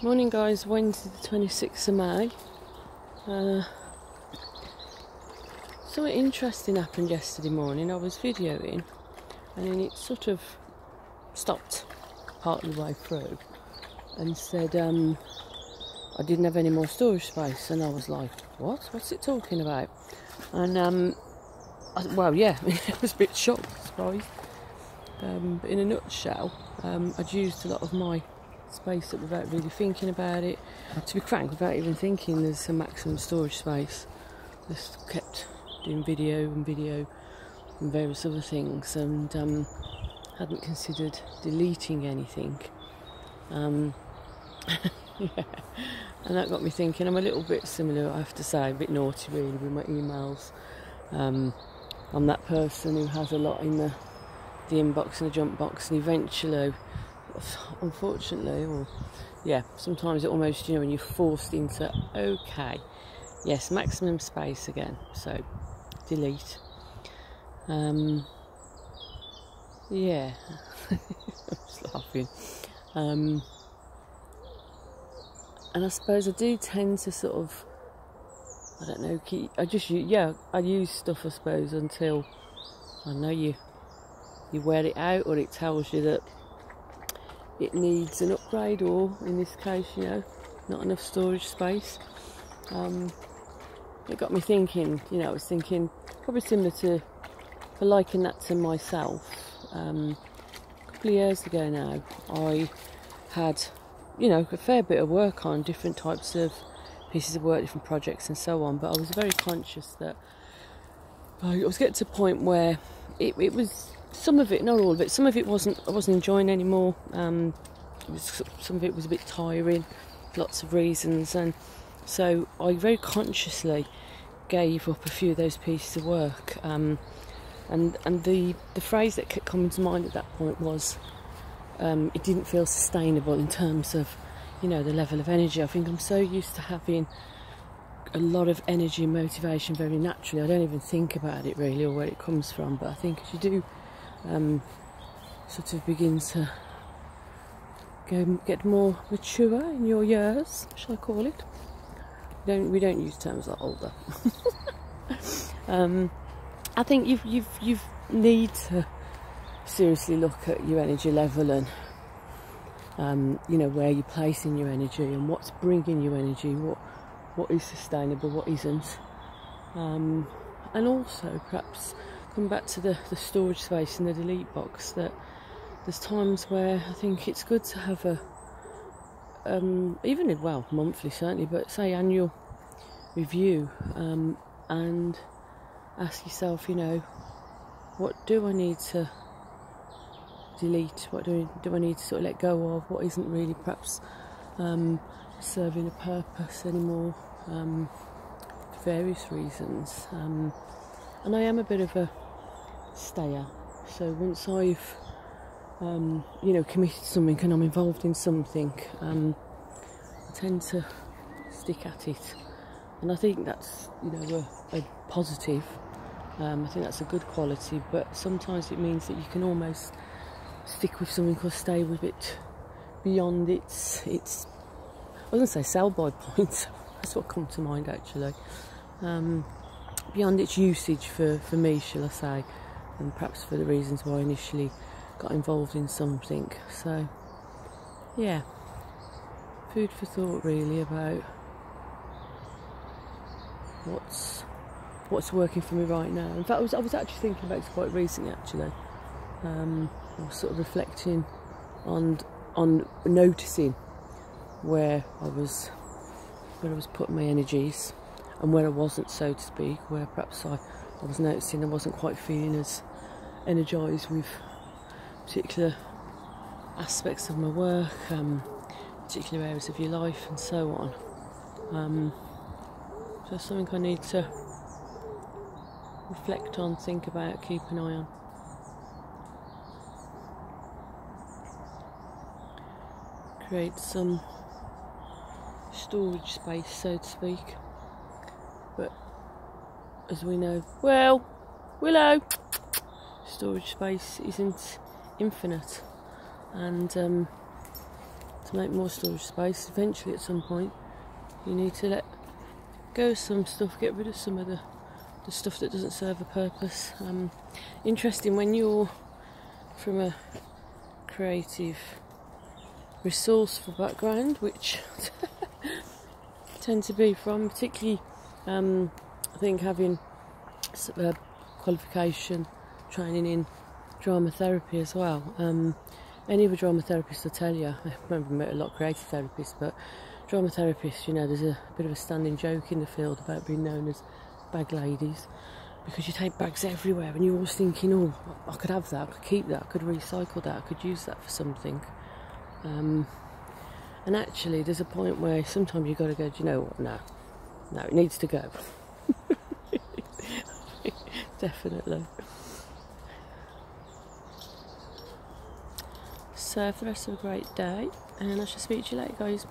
Morning guys, Wednesday the 26th of May. Something interesting happened yesterday morning. I was videoing and then it sort of stopped part of the way through and said I didn't have any more storage space, and I was like, what's it talking about? And well, yeah, I was a bit shocked, surprised. But in a nutshell, I'd used a lot of my space up without really thinking about it. To be frank, without even thinking there's a maximum storage space. Just kept doing video and various other things, and hadn't considered deleting anything. Yeah. And that got me thinking. I'm a little bit similar, I have to say, a bit naughty really with my emails. I'm that person who has a lot in the inbox and the junk box, and eventually, unfortunately, or yeah, sometimes it almost, when you're forced into, okay, yes, maximum space again, so delete. Yeah, I'm just laughing. And I suppose I do tend to sort of, I don't know, I use stuff, I suppose, until, I know, you wear it out, or it tells you that it needs an upgrade, or in this case, not enough storage space. It got me thinking, I was thinking probably similar to, for liking that to myself. A couple of years ago now, I had, a fair bit of work on different types of pieces of work, different projects and so on, but I was very conscious that I was getting to a point where it was, some of it, not all of it, some of it I wasn't enjoying anymore. Some of it was a bit tiring, lots of reasons, and so I very consciously gave up a few of those pieces of work. And the phrase that kept coming to mind at that point was, it didn't feel sustainable in terms of, the level of energy. I think I'm so used to having a lot of energy and motivation very naturally. I don't even think about it really, or where it comes from, but I think as you do sort of begin to get more mature in your years, shall I call it? We don't use terms like older. I think you need to seriously look at your energy level and where you're placing your energy and what's bringing you energy, what is sustainable, what isn't, and also perhaps come back to the storage space in the delete box, that there's times where I think it's good to have a even monthly certainly, but say annual review, and ask yourself, what do I need to delete, what do I need to sort of let go of, what isn't really perhaps serving a purpose anymore, for various reasons. And I am a bit of a stayer, so once I've committed to something and I'm involved in something, I tend to stick at it, and I think that's a positive. I think that's a good quality, but sometimes it means that you can almost stick with something or stay with it beyond its I was going to say sell-by point, that's what come to mind actually, beyond its usage for me, shall I say, and perhaps for the reasons why I initially got involved in something. So yeah, food for thought really about what's working for me right now. In fact, I was actually thinking about this quite recently actually. I was sort of reflecting on noticing where I was putting my energies and where I wasn't, so to speak, where perhaps I was noticing I wasn't quite feeling as energised with particular aspects of my work, particular areas of your life and so on. So something I need to reflect on, think about, keep an eye on. Create some storage space, so to speak. But as we know, Willow, storage space isn't infinite, and to make more storage space. Eventually at some point you need to let go of some stuff, get rid of some of the stuff that doesn't serve a purpose. Interesting when you're from a creative, resourceful background, which I tend to be from, particularly I think having qualification training in drama therapy as well. Any of the drama therapists will tell you, I remember met a lot of creative therapists, but drama therapists, you know, there's a bit of a standing joke in the field about being known as bag ladies, because you take bags everywhere and you're always thinking, oh, I could have that, I could keep that, I could recycle that, I could use that for something. And actually there's a point where sometimes you've got to go, do you know what, no, it needs to go. Definitely. So have the rest of a great day, and I shall speak to you later, guys.